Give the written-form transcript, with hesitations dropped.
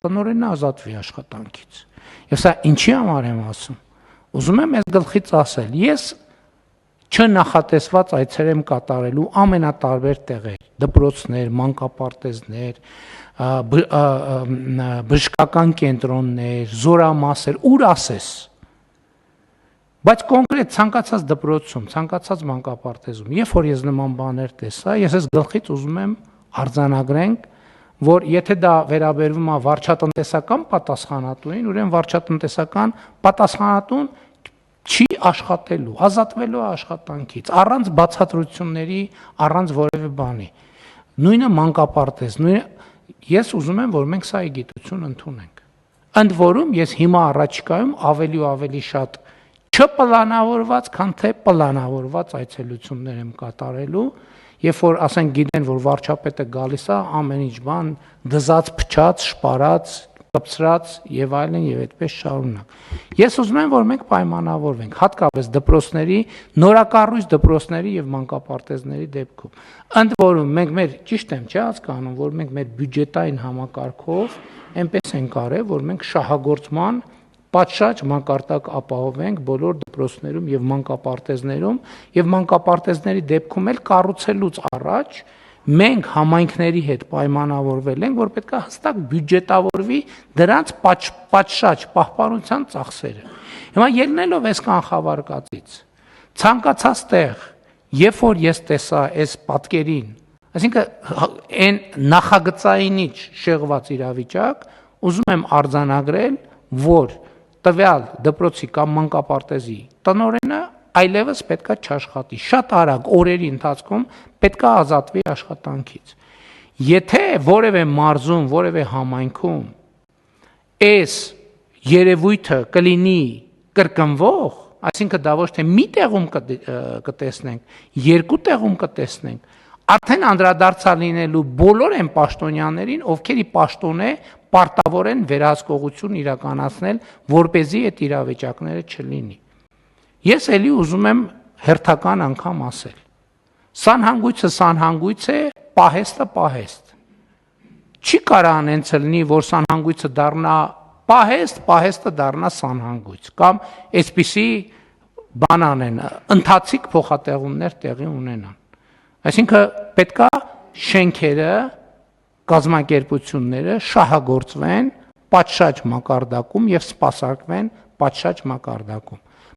տնօրենը ազատվի աշխատանքից։ Եվ սա ինչի համար եմ ասում։ Ուզում եմ այս գլխից ասել, ես չնախատեսված այցեր եմ կատարելու ամենատարբեր տեղեր, դպրոցներ, մանկապարտեզներ, բժշկական կենտրոններ, զորամասեր, ուր ասես։ Բայց կոնկրետ ցանկացած դպրոցում, ցանկացած մանկապարտեզում, երբ որ ես նման բաներ տեսա, ես այս գլխից ուզում եմ արձանագրենք, որ եթե դա վերաբերվում է վարչատնտեսական պատասխանատուին, ուրեմն վարչատնտեսական պատասխանատուն չի աշխատելու, ազատվելու աշխատանքից, առանց բացատրությունների, առանց որևէ բանի։ Նույնը մանկապարտեզ, ես ուզում եմ, որ մենք սա գիտություն ընդունենք։ Ընդ որում ես հիմա առաջիկայում ավելի ու ավելի շատ չպլանավորված, քան թե պլանավորված այցելություններ եմ կատարելու, երբ որ ասենք գիտեն, որ վարչապետը գալիս է, ամեն ինչ բան դզած, փչած, շպարած, կպցրած եւ այլն եւ այդպես շարունակ։ Ես ուզում եմ, որ մենք պայմանավորվենք, հատկապես դպրոցների, նորակառույց դպրոցների եւ մանկապարտեզների դեպքում։ Ընդ որում մենք մեր ճիշտ եմ չի հասկանում, որ մենք մեր բյուջետային համակարգով այնպես ենք արել, որ մենք շահագործման պատշաճ մակարդակ ապահովենք բոլոր դպրոցներում եւ մանկապարտեզներում եւ մանկապարտեզների դեպքում էլ կառուցելուց առաջ մենք համայնքների հետ պայմանավորվել ենք, որ պետք է հստակ բյուջետավորվի դրանց պատշաճ պահպանության ծախսերը։ Հիմա ելնելով այս կանխավարկածից, ցանկացած տեղ, երբ որ ես տեսա այս պատկերին, այսինքն այն նախագծայինից շեղված իրավիճակ, ուզում եմ արձանագրել, որ տվյալ դպրոցի կամ մանկապարտեզի տնօրենը այլևս պետքա չաշխատի, շատ արագ օրերի ընթացքում պետքա ազատվի աշխատանքից։ Եթե որևէ մարզում, որևէ համայնքում այս երևույթը կլինի կրկնվող, այսինքն դա ոչ թե մի տեղում կտեսնենք, երկու տեղում կտեսնենք, արդեն անդրադարձա լինելու բոլոր այն պաշտոնյաներին, ովքերի պաշտոն է պարտավոր են վերահսկողություն իրականացնել, որպեսզի այդ իրավիճակները չլինի։ Ես էլի ուզում եմ հերթական անգամ ասել. սանհանգույցը սանհանգույց է, պահեստը պահեստ։ Չի կարող անենց լինի, որ սանհանգույցը դառնա պահեստ, պահեստը դառնա սանհանգույց, կամ այսպիսի բան անեն, ընթացիկ փոխատեղումներ տեղի ունենան։ Այսինքն պետքա շենքերը, կազմակերպությունները շահագործվեն պատշաճ մակարդակում եւ սպասարկվեն պատշաճ մակարդակում։